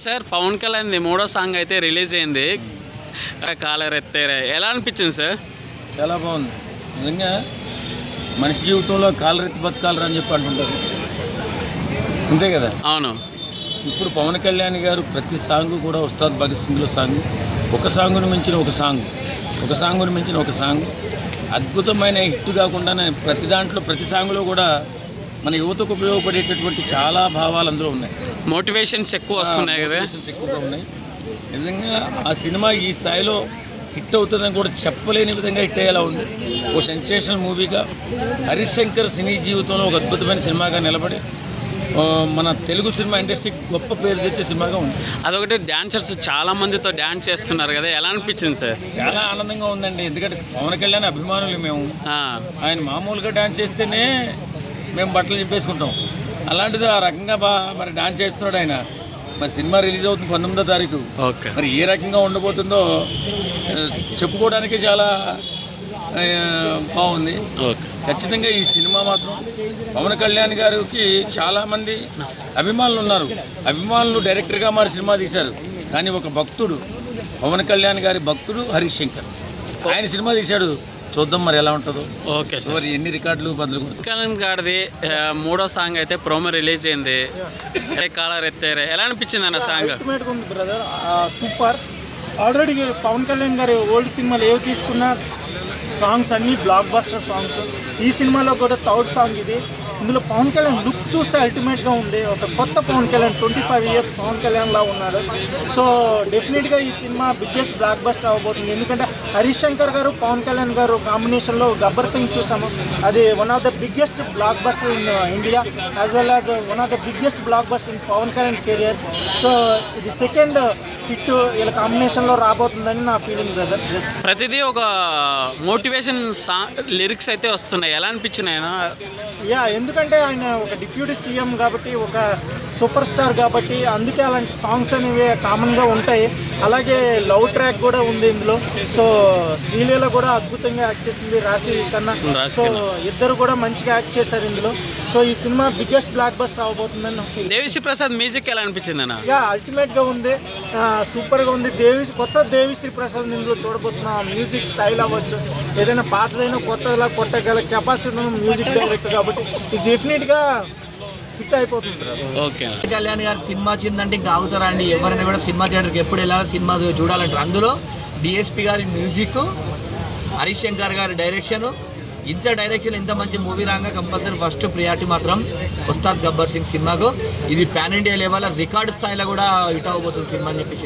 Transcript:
Sir Pawan కళ్యాణ్ది 3వ song అయితే release అయింది, కాలరెత్తేరే. ఎలా అనిపించింది సార్? చాలా బాగుంది. నిజంగా మనిషి జీవితంలో కాలరెత్తి బతకాలరా అని చెప్పి అంటుంటారు, అంతే కదా? అవును. ఇప్పుడు పవన్ కళ్యాణ్ గారు ప్రతి సాంగ్ కూడా ఉస్తాద్ భగత్ సింగ్లో సాంగ్, ఒక సాంగ్ను మించిన ఒక సాంగ్, ఒక సాంగ్ను మించిన ఒక సాంగ్, అద్భుతమైన హిట్ కాకుండా ప్రతి దాంట్లో ప్రతి సాంగ్లో కూడా మన యువతకు ఉపయోగపడేటటువంటి చాలా భావాలు అందులో ఉన్నాయి. మోటివేషన్స్ ఎక్కువ వస్తున్నాయి కదా, మోటివేషన్స్ ఎక్కువగా ఉన్నాయి. నిజంగా ఆ సినిమా ఈ స్థాయిలో హిట్ అవుతుందని కూడా చెప్పలేని విధంగా హిట్ అయ్యేలా ఉంది. ఓ సెన్సేషనల్ మూవీగా హరీష్ శంకర్ సినీ జీవితంలో ఒక అద్భుతమైన సినిమాగా నిలబడి మన తెలుగు సినిమా ఇండస్ట్రీకి గొప్ప పేరు తెచ్చే సినిమాగా ఉంది. అదొకటి డాన్సర్స్ చాలా మందితో డాన్స్ చేస్తున్నారు కదా, ఎలా అనిపించింది సార్? చాలా ఆనందంగా ఉందండి. ఎందుకంటే పవన్ కళ్యాణ్ అభిమానులు మేము. ఆయన మామూలుగా డాన్స్ చేస్తేనే మేము బట్టలు చెప్పేసుకుంటాం, అలాంటిది ఆ రకంగా మరి డాన్స్ చేస్తున్నాడు ఆయన. మరి సినిమా రిలీజ్ అవుతుంది 19వ తారీఖు. ఓకే, మరి ఏ రకంగా ఉండబోతుందో చెప్పుకోవడానికి చాలా బాగుంది. ఖచ్చితంగా ఈ సినిమా మాత్రం పవన్ కళ్యాణ్ గారికి చాలామంది అభిమానులు ఉన్నారు. అభిమానులు డైరెక్టర్గా మరి సినిమా తీశారు, కానీ ఒక భక్తుడు, పవన్ కళ్యాణ్ గారి భక్తుడు హరీష్ శంకర్, ఆయన సినిమా తీశాడు. చూద్దాం మరి ఎలా ఉంటుందో. Okay sir. మరి ఎన్ని రికార్డులు బదులు కళ్యాణ్ గారిది 3వ సాంగ్ అయితే ప్రోమో రిలీజ్ అయింది, కాలరెత్తేరే. ఎలా అనిపించింది అన్న సాంగ్? ఉంది brother, super. Already Pawan Kalyan గారి ఓల్డ్ సినిమాలు ఏవి తీసుకున్నా సాంగ్స్ అన్నీ బ్లాక్ బస్టర్ సాంగ్స్. ఈ సినిమాలో కూడా థర్డ్ సాంగ్ ఇది. ఇందులో పవన్ కళ్యాణ్ లుక్ చూస్తే అల్టిమేట్గా ఉంది. ఒక కొత్త పవన్ కళ్యాణ్, 25 ఇయర్స్ పవన్ కళ్యాణ్ లా ఉన్నాడు. సో డెఫినెట్గా ఈ సినిమా బిగ్గెస్ట్ బ్లాక్ బస్టర్ అవ్వబోతుంది. ఎందుకంటే హరీష్ శంకర్ గారు, పవన్ కళ్యాణ్ గారు కాంబినేషన్లో గబ్బర్ సింగ్ చూసాము. అది one of the biggest blockbuster in India, as well as one of the biggest blockbuster in Pawan Kalyan career. So ఇది సెకండ్ హిట్ వీళ్ళ కాంబినేషన్లో రాబోతుందని నా ఫీలింగ్ బ్రదర్. ప్రతిదీ ఒక మోటివేషన్ లిరిక్స్ అయితే వస్తున్నాయి, ఎలా అనిపించినాయి? యా, ఎందుకంటే ఆయన ఒక డిప్యూటీ సీఎం కాబట్టి, ఒక సూపర్ స్టార్ కాబట్టి, అందుకే అలాంటి సాంగ్స్ అనేవి కామన్గా ఉంటాయి. అలాగే లవ్ ట్రాక్ కూడా ఉంది ఇందులో. సో శ్రీలీల కూడా అద్భుతంగా యాక్ట్ చేసింది, రాశి కన్నా. సో ఇద్దరు కూడా మంచిగా యాక్ట్ చేశారు ఇందులో. సో ఈ సినిమా బిగ్గెస్ట్ బ్లాక్ బస్టర్ అవబోతుందని నాకు ఫీలింగ్. దేవిశ్రీ ప్రసాద్ మ్యూజిక్ ఎలా అనిపించింది అన్న? యా, అల్టిమేట్గా ఉంది, సూపర్గా ఉంది. కొత్త దేవిశ్రీ ప్రసాద్ ఇందులో చూడబోతున్న మ్యూజిక్ స్టైల్ అవ్వచ్చు, ఏదైనా పాతదైనా కొత్తలా కొట్టగల కెపాసిటీ ఉన్న మ్యూజిక్ డైరెక్టర్ కాబట్టి ఇది డెఫినెట్గా హిట్ అయిపోతుంది. ఓకే. కళ్యాణ్ గారు సినిమా వచ్చిందంటే ఇంకా ఆగుతారా అండి? ఎవరైనా కూడా సినిమా థియేటర్కి ఎప్పుడు వెళ్ళాలి, సినిమా చూడాలంటారు. అందులో డిఎస్పి గారి మ్యూజిక్, హరీష్ శంకర్ గారి డైరెక్షన్, ఇంత డైరెక్షన్, ఇంత మంచి మూవీ రాగా కంపల్సరీ ఫస్ట్ ప్రియారిటీ మాత్రం ఉస్తాద్ గబ్బర్ సింగ్ సినిమాకు. ఇది పాన్ ఇండియా లెవెల్ రికార్డు స్థాయిలో కూడా హిట్ అవ్వబోతుంది సినిమా అని చెప్పి